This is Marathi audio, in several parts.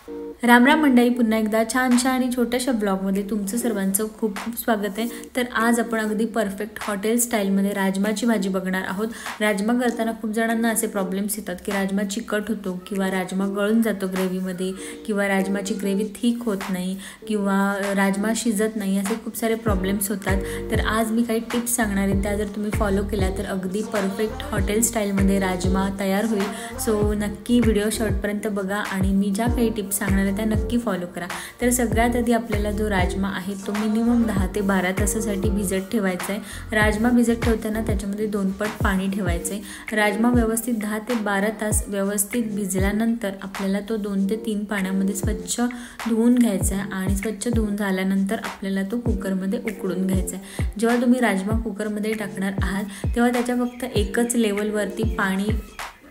राम राम मंडळी, पुन्हा एकदा छानशा आणि छोट्याशा ब्लॉगमध्ये तुमचं सर्वांचं खूप खूप स्वागत आहे। तर आज आपण अगदी परफेक्ट हॉटेल स्टाईलमध्ये राजमाची भाजी बघणार आहोत। राजमा करताना खूप जणांना असे प्रॉब्लेम्स येतात की राजमा चिकट होतो किंवा राजमा गळून जातो ग्रेव्हीमध्ये किंवा राजमाची ग्रेव्ही थिक होत नाही किंवा राजमा शिजत नाही, असे खूप सारे प्रॉब्लेम्स होतात। तर आज मी काही टिप्स सांगणार आहे, त्या जर तुम्ही फॉलो केल्या तर अगदी परफेक्ट हॉटेल स्टाईलमध्ये राजमा तयार होईल। सो नक्की व्हिडिओ शेवटपर्यंत बघा आणि मी ज्या काही टिप्स सांगणार त्या नक्की फॉलो करा। तर सगळ्यात आधी आपल्याला जो राजमा आहे तो मिनिमम 10 ते 12 तासासाठी भिजत ठेवायचा आहे। राजमा भिजत ठेवताना त्याच्यामध्ये 2 पट पाणी ठेवायचे। राजमा व्यवस्थित 10 ते 12 तास व्यवस्थित भिजल्यानंतर आपल्याला तो 2 ते 3 पाण्यामध्ये स्वच्छ धुवून घ्यायचा आहे आणि स्वच्छ धुवून झाल्यानंतर आपल्याला तो कुकरमध्ये उकडून घ्यायचा आहे। जेव्हा तुम्ही राजमा कुकरमध्ये टाकणार आहात तेव्हा त्याच्या फक्त एकच लेवलवरती पाणी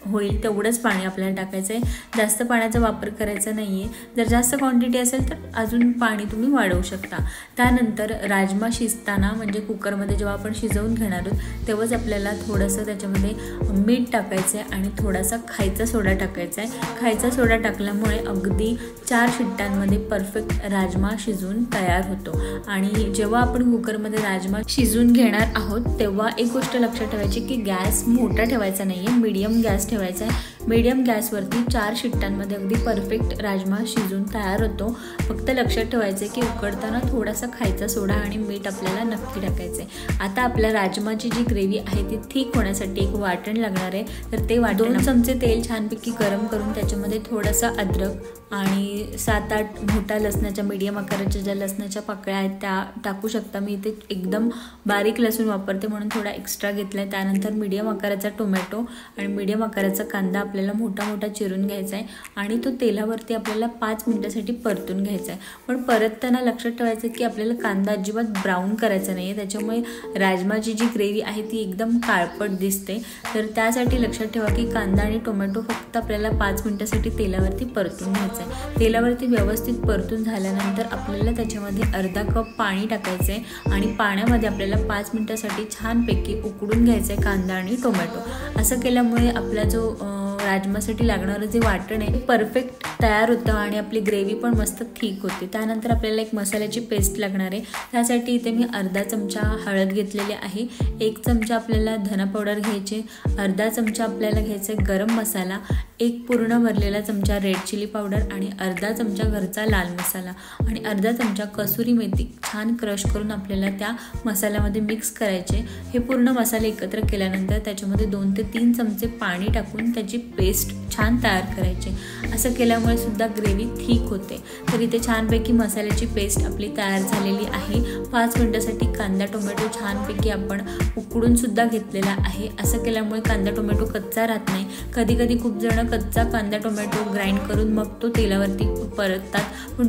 होईल तेवढंच पाणी आपल्याला टाकायचं आहे, जास्त पाण्याचा वापर करायचा नाही आहे। जर जास्त क्वांटिटी असेल तर अजून पाणी तुम्ही वाढवू शकता। त्यानंतर राजमा शिजताना म्हणजे कुकरमध्ये जेव्हा आपण शिजवून घेणार आहोत तेव्हाच आपल्याला थोडंसं त्याच्यामध्ये मीठ टाकायचं आहे आणि थोडासा खायचा सोडा टाकायचा आहे। खायचा सोडा टाकल्यामुळे अगदी 4 शिट्ट्यांमध्ये परफेक्ट राजमा शिजून तयार होतो। आणि जेव्हा आपण कुकरमध्ये राजमा शिजून घेणार आहोत तेव्हा एक गोष्ट लक्षात ठेवायची की गॅस मोठा ठेवायचा नाही आहे, मीडियम गॅस ठेवायचा आहे। मीडियम गॅसवरती 4 शिट्ट्यांमध्ये अगदी परफेक्ट राजमा शिजून तयार होतो। फक्त लक्षात ठेवायचं की उकडताना थोडासा खायचा सोडा आणि मीठ आपल्याला नक्की टाकायचं आहे। आता आपल्या राजमाची जी ग्रेव्ही आहे ती थिक होण्यासाठी एक वाटण लागणार आहे। तर ते वाटण 2 चमचे तेल छानपैकी गरम करून त्याच्यामध्ये थोडासा अद्रक आणि 7-8 मोठ्या लसणाच्या मीडियम आकाराच्या ज्या लसणाच्या पाकळ्या आहेत त्या टाकू शकता। मी इथे एकदम बारीक लसूण वापरते म्हणून थोडा एक्स्ट्रा घेतला आहे। त्यानंतर मीडियम आकाराचा टोमॅटो आणि मीडियम आकाराचा कांदा आपल्याला मोठा मोठा चिरून घ्यायचा आहे आणि तो तेलावरती आपल्याला 5 मिनिटासाठी परतून घ्यायचा आहे। पण परतताना लक्षात ठेवायचं की आपल्याला कांदा अजिबात ब्राऊन करायचा नाही आहे, त्याच्यामुळे राजमाची जी ग्रेव्ही आहे ती एकदम काळपट दिसते। तर त्यासाठी लक्षात ठेवा की कांदा आणि टोमॅटो फक्त आपल्याला 5 मिनिटासाठी तेलावरती परतून घ्यायचं आहे। तेलावरती व्यवस्थित परतून झाल्यानंतर आपल्याला त्याच्यामध्ये अर्धा कप पाणी टाकायचं आहे आणि पाण्यामध्ये आपल्याला 5 मिनिटासाठी छानपैकी उकडून घ्यायचं आहे कांदा आणि टोमॅटो। असं केल्यामुळे आपला जो राजमासाठी लागणारं जे वाटण आहे परफेक्ट तयार होतं आणि आपली ग्रेव्ही पण मस्त थिक होते। त्यानंतर आपल्याला एक मसाल्याची पेस्ट लागणार आहे। त्यासाठी इथे मी अर्धा चमचा हळद घेतलेली आहे, 1 चमचा आपल्याला धना पावडर घ्यायचे, अर्धा चमचा आपल्याला घ्यायचा आहे गरम मसाला, 1 पूर्ण भरलेला चमचा रेड चिली पावडर आणि अर्धा चमचा घरचा लाल मसाला आणि अर्धा चमचा कसुरी मेथी छान क्रश करून आपल्याला त्या मसाल्यामध्ये मिक्स करायचे। हे पूर्ण मसाले एकत्र केल्यानंतर त्याच्यामध्ये 2 ते 3 चमचे पाणी टाकून त्याची पेस्ट छान तयार करायची। असं केल्यामुळे सुद्धा ग्रेव्ही थिक होते। तर इथे छानपैकी मसाल्याची पेस्ट आपली तयार झालेली आहे। 5 मिनिटासाठी कांदा टोमॅटो छानपैकी आपण उकडून सुद्धा घेतलेला आहे। असं केल्यामुळे कांदा टोमॅटो कच्चा राहत नाही। कधी कधी खूप जण कच्चा कांदा टोमॅटो ग्राइंड करून मग तो तेलावरती परततात, पण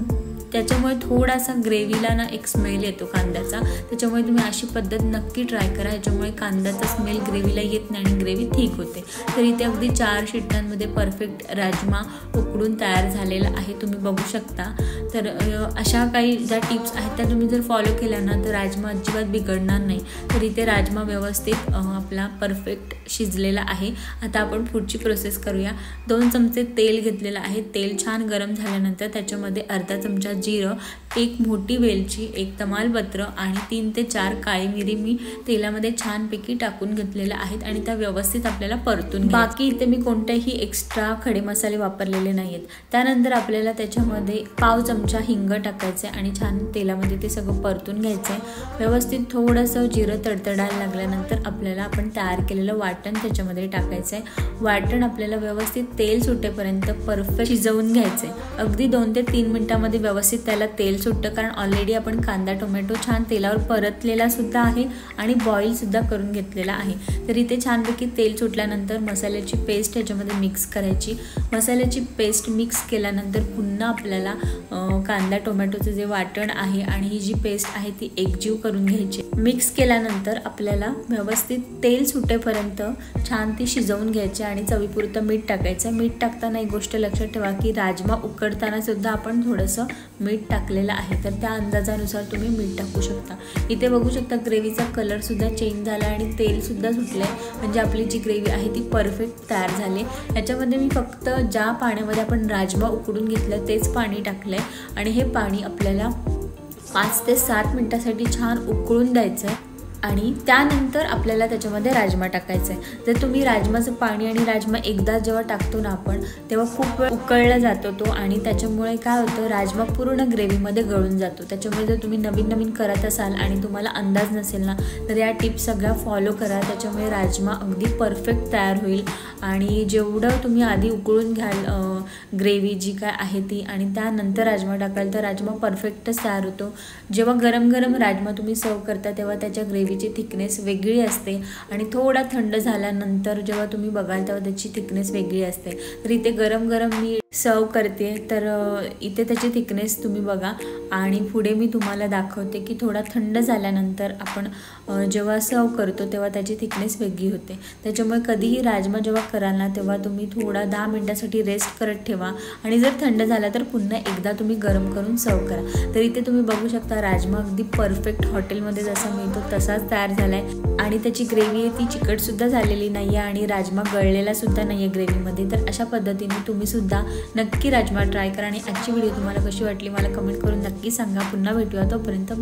त्याच्यामुळे थोडासा ग्रेव्हीला ना एक स्मेल येतो कांद्याचा। त्याच्यामुळे तुम्ही अशी पद्धत नक्की ट्राय करा, ह्याच्यामुळे कांद्याचा स्मेल ग्रेव्हीला येत नाही आणि ग्रेव्ही थिक होते। तर इथे अगदी 4 शिट्ट्यांमध्ये परफेक्ट राजमा उकडून तयार झालेला आहे, तुम्ही बघू शकता। तर अशा काही ज्या टिप्स आहेत त्या तुम्ही जर फॉलो केल्या ना तर राजमा अजिबात बिघडणार नाही। तर इथे राजमा व्यवस्थित आपला परफेक्ट शिजलेला आहे। आता आपण पुढची प्रोसेस करूया। 2 चमचे तेल घेतलेलं आहे। तेल छान गरम झाल्यानंतर त्याच्यामध्ये अर्धा चमचा जिरं, 1 मोठी वेलची, 1 तमालपत्र आणि 3 ते 4 काळी मिरी मी तेलामध्ये छानपैकी टाकून घेतलेल्या आहेत आणि त्या व्यवस्थित आपल्याला परतून बाकी इथे मी कोणतेही एक्स्ट्रा खडे मसाले वापरलेले नाही आहेत। त्यानंतर आपल्याला त्याच्यामध्ये पाव चमचा हिंग टाकायचं आहे आणि छान तेलामध्ये ते सगळं परतून घ्यायचं आहे। व्यवस्थित थोडंसं जिरं तडतडायला लागल्यानंतर आपल्याला आपण तयार केलेलं वाटण त्याच्यामध्ये टाकायचं आहे। वाटण आपल्याला व्यवस्थित तेल सुटेपर्यंत परफेक्ट शिजवून घ्यायचं आहे। अगदी 2 ते 3 मिनिटांमध्ये व्यवस्थित त्याला तेल सुटतं, कारण ऑलरेडी आपण कांदा टोमॅटो छान तेलावर परतलेला सुद्धा आहे आणि बॉईल सुद्धा करून घेतलेला आहे। तर इथे छानपैकी तेल सुटल्यानंतर मसाल्याची पेस्ट ह्याच्यामध्ये मिक्स करायची। मसाल्याची पेस्ट मिक्स केल्यानंतर पुन्हा आपल्याला कांदा टोमॅटोचं जे वाटण आहे आणि ही जी पेस्ट आहे ती एकजीव करून घ्यायची। मिक्स केल्यानंतर आपल्याला व्यवस्थित तेल सुटेपर्यंत छान ती शिजवून घ्यायची आणि चवीपुरतं मीठ टाकायचं। मीठ टाकताना एक गोष्ट लक्षात ठेवा की राजमा उकडताना सुद्धा आपण थोडंसं मीठ टाकलेलं आहे, तर त्या अंदाजानुसार तुम्ही मीठ टाकू शकता। इथे बघू शकता ग्रेव्हीचा कलर सुद्धा चेंज झाला आणि तेल सुद्धा सुटलंय, म्हणजे आपली जी ग्रेव्ही आहे ती परफेक्ट तयार झाली। याच्यामध्ये मी फक्त ज्या पाण्यामध्ये आपण राजमा उकडून घेतलं तेच पाणी टाकलंय आणि हे पाणी आपल्याला 5 ते 7 मिनिटांसाठी छान उकळून द्यायचं आहे आणि त्यानंतर आपल्याला त्याच्यामध्ये राजमा टाकायचा आहे। जर तुम्ही राजमाचं पाणी आणि राजमा एकदा जेव्हा टाकतो ना आपण, तेव्हा खूप वेळ उकळला जातो तो आणि त्याच्यामुळे काय होतं, राजमा पूर्ण ग्रेव्हीमध्ये गळून जातो। त्याच्यामुळे जर तुम्ही नवीन करत असाल आणि तुम्हाला अंदाज नसेल ना, तर या टिप्स सगळ्या फॉलो करा, त्याच्यामुळे राजमा अगदी परफेक्ट तयार होईल। आणि जेवढं तुम्ही आधी उकळून घ्याल ग्रेव्ही जी काय आहे ती आणि त्यानंतर राजमा टाकाल तर राजमा परफेक्टच तयार होतो। जेव्हा गरम राजमा तुम्ही सर्व करता तेव्हा त्याच्या ग्रेव्हीची थिकनेस वेगळी असते आणि थोडा थंड झाल्यानंतर जेव्हा तुम्ही बघाल तेव्हा त्याची थिकनेस वेगळी असते। तर इथे गरम मी सर्व करते, तर इथे त्याची थिकनेस तुम्ही बघा आणि पुढे मी तुम्हाला दाखवते की थोडा थंड झाल्यानंतर आपण जेव्हा सर्व करतो तेव्हा त्याची थिकनेस वेगळी होते। त्याच्यामुळे कधीही राजमा जेव्हा कराल ना तेव्हा तुम्ही थोडा 10 मिनिटांसाठी रेस्ट करत ठेवा आणि जर थंड झाला तर पुन्हा एकदा तुम्ही गरम करून सर्व करा। तर इथे तुम्ही बघू शकता राजमा अगदी परफेक्ट हॉटेलमध्ये जसा मिळतो तसाच तयार झाला आहे आणि त्याची ग्रेव्ही आहे ती चिकटसुद्धा झालेली नाही आहे आणि राजमा गळलेला सुद्धा नाही आहे ग्रेव्हीमध्ये। तर अशा पद्धतीने तुम्ही सुद्धा नक्की राजमा ट्राय करा आणि आजची व्हिडिओ तुम्हाला कशी वाटली मला कमेंट करून नक्की सांगा। पुन्हा भेटूया, तोपर्यंत